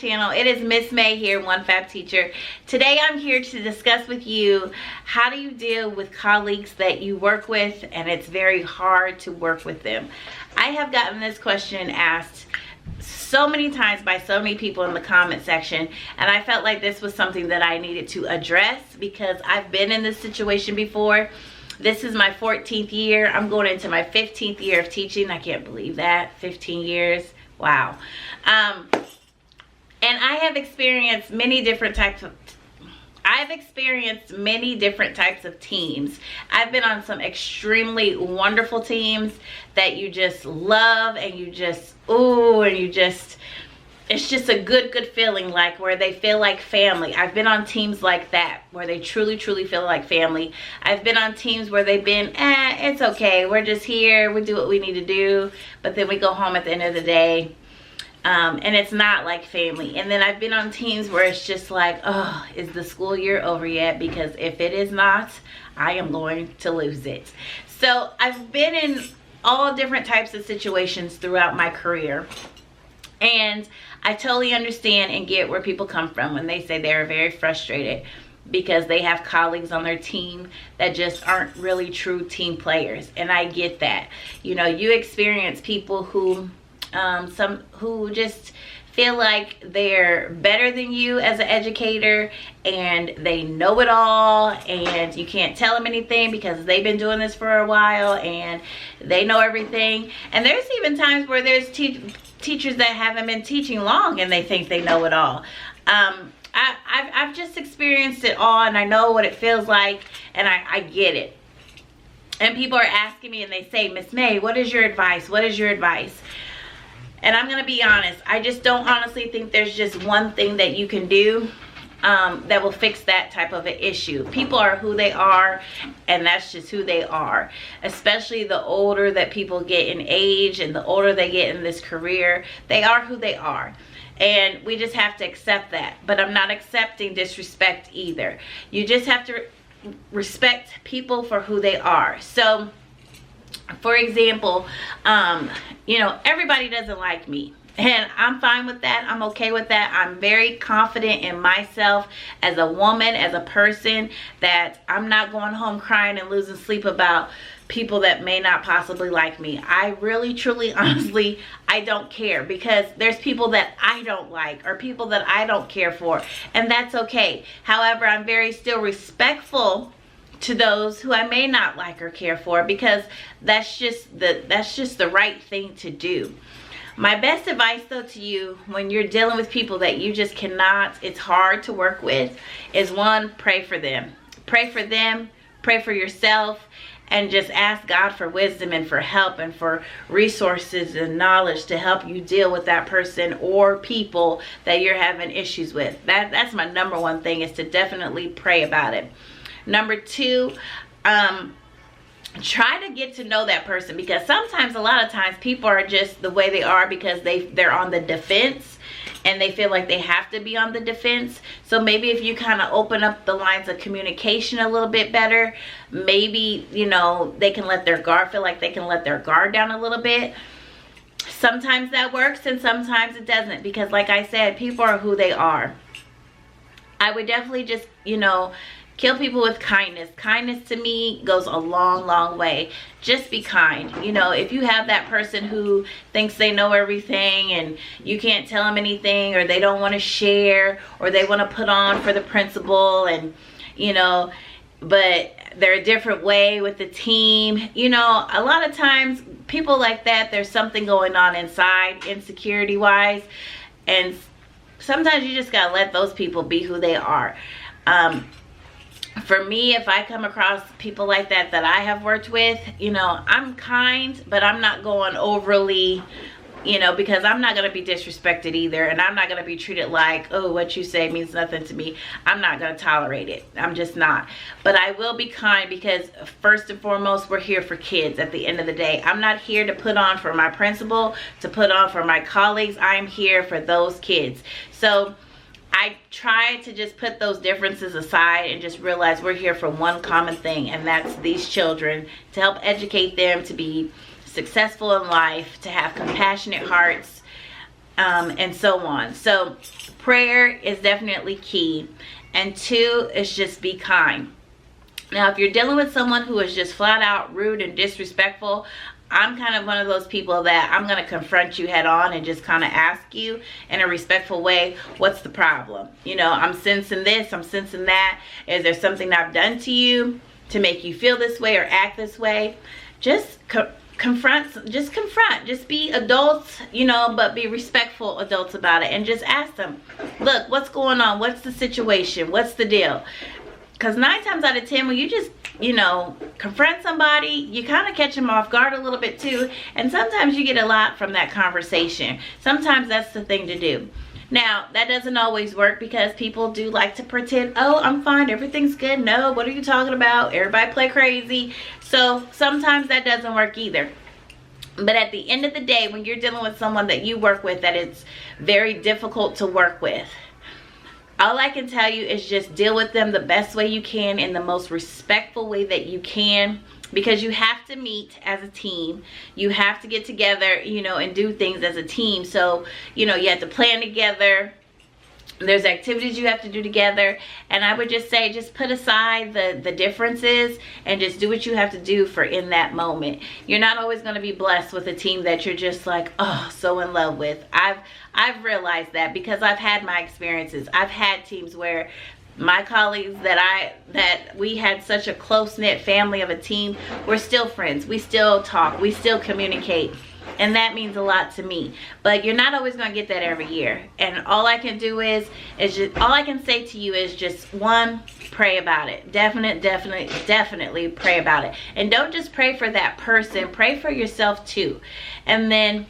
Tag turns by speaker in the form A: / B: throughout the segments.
A: channel. It is Miss May here, One Fab Teacher. Today I'm here to discuss with you how do you deal with colleagues that you work with and it's very hard to work with them. I have gotten this question asked so many times by so many people in the comment section, and I felt like this was something that I needed to address because I've been in this situation before. This is my 14th year. I'm going into my 15th year of teaching. I can't believe that. 15 years. Wow. And I have experienced many different types of teams. I've been on some extremely wonderful teams that you just love and you just, it's just a good feeling, like where they feel like family. I've been on teams like that where they truly feel like family. I've been on teams where they've been, it's okay, we're just here, we do what we need to do, but then we go home at the end of the day. And it's not like family. And then I've been on teams where it's just like, oh, is the school year over yet? Because if it is not, I am going to lose it. So I've been in all different types of situations throughout my career. And I totally understand and get where people come from when they say they're very frustrated because they have colleagues on their team that just aren't really true team players. And I get that. You know, you experience people who some who just feel like they're better than you as an educator and they know it all and you can't tell them anything because they've been doing this for a while and they know everything. And there's even times where there's teachers that haven't been teaching long and they think they know it all. I've just experienced it all and I know what it feels like, and I get it. And people are asking me and they say, Miss May, what is your advice? What is your advice? And I'm gonna be honest, I just don't honestly think there's just one thing that you can do that will fix that type of an issue. People are who they are, and that's just who they are. Especially the older that people get in age and the older they get in this career, they are who they are. And we just have to accept that. But I'm not accepting disrespect either. You just have to respect people for who they are. So, for example, you know, everybody doesn't like me. And I'm fine with that. I'm okay with that. I'm very confident in myself as a woman, as a person, that I'm not going home crying and losing sleep about people that may not possibly like me. I really, truly, honestly, I don't care, because there's people that I don't like or people that I don't care for, and that's okay. However, I'm very still respectful to those who I may not like or care for, because that's just the right thing to do. My best advice though to you when you're dealing with people that you just cannot, it's hard to work with, is one, pray for them. Pray for them, pray for yourself, and just ask God for wisdom and for help and for resources and knowledge to help you deal with that person or people that you're having issues with. That's my number one thing, is to definitely pray about it. Number two, try to get to know that person, because sometimes, a lot of times, people are just the way they are because they're on the defense and they feel like they have to be on the defense. So maybe if you kind of open up the lines of communication a little bit better, maybe, you know, they can let their guard, feel like they can let their guard down a little bit. Sometimes that works and sometimes it doesn't, because like I said, people are who they are. I would definitely just, you know, kill people with kindness. Kindness to me goes a long way. Just be kind. You know, if you have that person who thinks they know everything and you can't tell them anything, or they don't want to share, or they want to put on for the principal, and, you know, but they're a different way with the team. You know, a lot of times people like that, there's something going on inside, insecurity wise, and sometimes you just gotta let those people be who they are. For me, if I come across people like that I have worked with, you know, I'm kind, but I'm not going overly, you know, because I'm not going to be disrespected either, and I'm not going to be treated like, oh, what you say means nothing to me. I'm not going to tolerate it. I'm just not. But I will be kind, because first and foremost, we're here for kids at the end of the day. I'm not here to put on for my principal, to put on for my colleagues. I'm here for those kids. So I try to just put those differences aside and just realize we're here for one common thing, and that's these children, to help educate them to be successful in life, to have compassionate hearts, and so on. So prayer is definitely key. And 2 is just be kind. Now, if you're dealing with someone who is just flat out rude and disrespectful, I'm kind of one of those people that I'm going to confront you head on and just kind of ask you in a respectful way, what's the problem? You know, I'm sensing this, I'm sensing that. Is there something I've done to you to make you feel this way or act this way? Just confront, just be adults, you know, but be respectful adults about it, and just ask them, look, what's going on? What's the situation? What's the deal? Because 9 times out of 10, when you just, you know, confront somebody, you kind of catch them off guard a little bit too. And sometimes you get a lot from that conversation. Sometimes that's the thing to do. Now, that doesn't always work, because people do like to pretend, oh, I'm fine, everything's good. No, what are you talking about? Everybody play crazy. So sometimes that doesn't work either. But at the end of the day, when you're dealing with someone that you work with that it's very difficult to work with, all I can tell you is just deal with them the best way you can, in the most respectful way that you can, because you have to meet as a team. You have to get together, you know, and do things as a team. So, you know, you have to plan together. There's activities you have to do together. And I would just say, just put aside the differences and just do what you have to do for in that moment. You're not always going to be blessed with a team that you're just like, oh, so in love with. I've realized that, because I've had my experiences. I've had teams where my colleagues that we had such a close-knit family of a team, we're still friends. We still talk. We still communicate. And that means a lot to me. But you're not always going to get that every year. And all I can do is just, all I can say to you is just, 1, pray about it. Definitely pray about it. And don't just pray for that person. Pray for yourself too. And then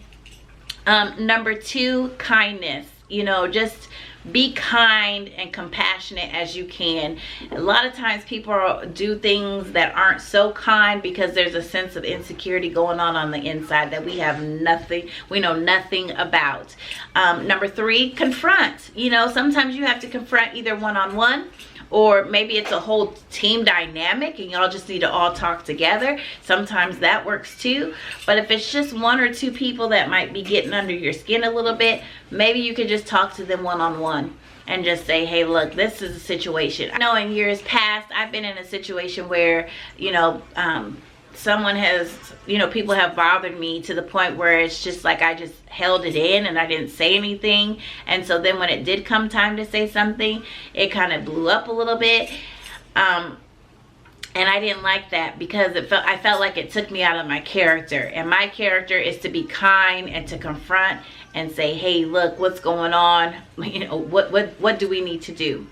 A: number 2, kindness. You know, just be kind and compassionate as you can. A lot of times people do things that aren't so kind because there's a sense of insecurity going on the inside that we know nothing about. Number 3, confront. You know, sometimes you have to confront either one-on-one, or maybe it's a whole team dynamic and y'all just need to all talk together. Sometimes that works too. But if it's just 1 or 2 people that might be getting under your skin a little bit, maybe you could just talk to them one-on-one and just say, hey, look, this is a situation. I know in years past, I've been in a situation where, you know, someone has, you know, people have bothered me to the point where it's just like I just held it in and I didn't say anything. And so then when it did come time to say something, it kind of blew up a little bit. And I didn't like that, because I felt like it took me out of my character. And my character is to be kind and to confront and say, hey, look, what's going on? You know, what do we need to do?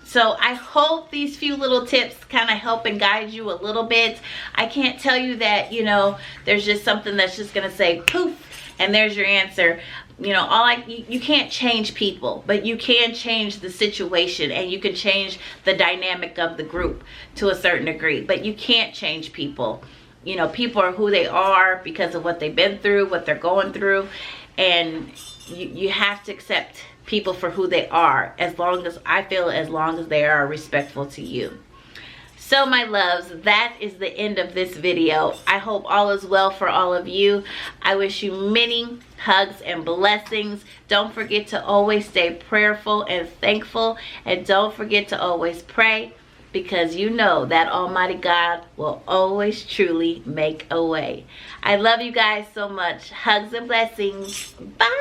A: So I hope these few little tips kind of help and guide you a little bit. I can't tell you that, you know, there's just something that's just going to say poof and there's your answer. You know, you can't change people, but you can change the situation, and you can change the dynamic of the group to a certain degree, but you can't change people. You know, people are who they are because of what they've been through, what they're going through, and you have to accept people for who they are, as long as they are respectful to you. So my loves, that is the end of this video. I hope all is well for all of you. I wish you many hugs and blessings. Don't forget to always stay prayerful and thankful, and don't forget to always pray, because you know that Almighty God will always truly make a way. I love you guys so much. Hugs and blessings. Bye.